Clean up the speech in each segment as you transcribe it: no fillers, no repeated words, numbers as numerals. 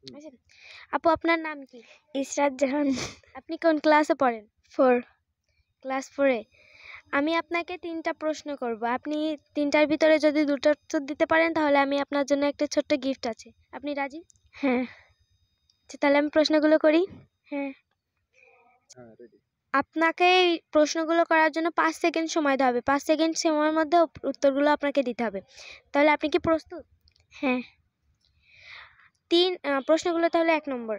আচ্ছা, আপু আপনার নাম কি? ইসরাত জাহান। আপনি কোন ক্লাসে পড়েন? 4। ক্লাস 4-এ। আমি আপনাকে 3টা প্রশ্ন করব। আপনি 3টার ভিতরে যদি 2টা উত্তর দিতে পারেন তাহলে আমি আপনার জন্য একটা ছোট্ট গিফট আছে। আপনি রাজি? হ্যাঁ। আচ্ছা, তাহলে আমি প্রশ্নগুলো করি। হ্যাঁ। আপনাকে এই প্রশ্নগুলো করার জন্য 5 সেকেন্ড সময় দেওয়া হবে। 5 সেকেন্ড সময়ের মধ্যে উত্তরগুলো আপনাকে দিতে হবে। তাহলে আপনি কি প্রস্তুত? হ্যাঁ। প্রশ্নগুলো তাহলে 1 নম্বর।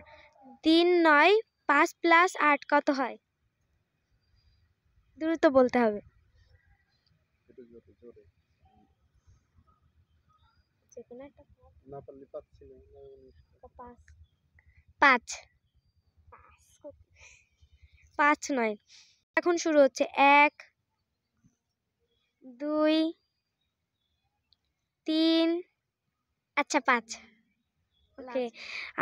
3, 9, 5 প্লাস 8 কত হয়? দ্রুত বলতে হবে। না পারলে 5 ছিল। 5 5 5 নয়। এখন শুরু হচ্ছে 1, 2, 3। আচ্ছা 5। ওকে,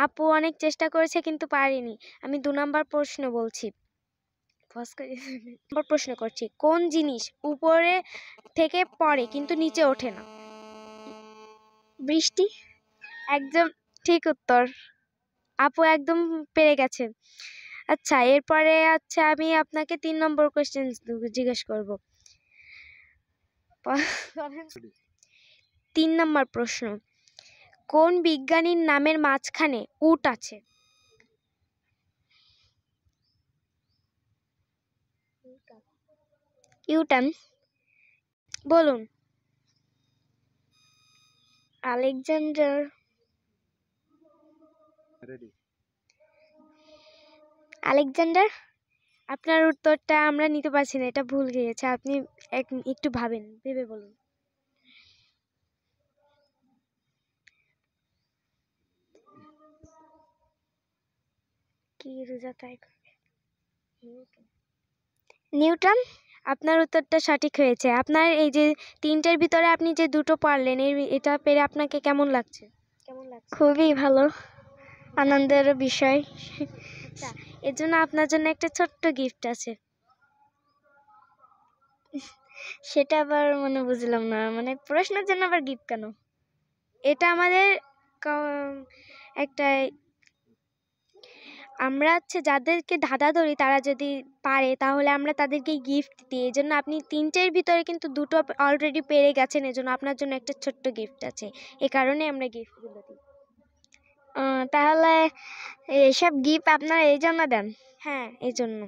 আপু অনেক চেষ্টা করেছে কিন্তু পারেনি। আমি 2 নাম্বার প্রশ্ন বলছি। নম্বর প্রশ্ন করছি, কোন জিনিস উপরে থেকে পড়ে কিন্তু নিচে ওঠে না? বৃষ্টি। একদম ঠিক উত্তর। আপু একদম পেরে গেছে। আচ্ছা, এরপরে আমি আপনাকে 3 নম্বর কোশ্চেন জিজ্ঞেস করব। 3 নম্বর প্রশ্ন, কোন বিজ্ঞানীর নামের মাঝখানে উট আছে? নিউটন। বলুন। আলেকজান্ডার। আলেকজান্ডার। আপনার উত্তরটা আমরা নিতে পারছি না, এটা ভুল গিয়েছে। আপনি একটু ভাবেন, ভেবে বলুন। কি রোজা তাই নিউটন। আপনার উত্তরটা সঠিক হয়েছে। আপনার এই যে 3টের ভিতরে আপনি যে 2টো পারলেন, এটা পেরে আপনাকে কেমন লাগছে? খুবই ভালো, আনন্দের বিষয়। আচ্ছা, এর জন্য আপনার জন্য একটা ছোট্ট গিফট আছে। সেটা আবার বুঝলাম না, প্রশ্নের জন্য আবার গিফট কেন? এটা আমাদের একটা আমরা যাদেরকে ধাঁধা ধরি তারা যদি পারে তাহলে আমরা তাদেরকে গিফট দিই। এই জন্য আপনি 3টের ভিতরে কিন্তু 2টো অলরেডি পেরে গেছেন, এজন্য আপনার জন্য একটা ছোট্ট গিফট আছে। এই কারণে আমরা গিফটগুলো দিই। তাহলে এইসব গিফট আপনারা এই জন্য দেন? হ্যাঁ, এই জন্য।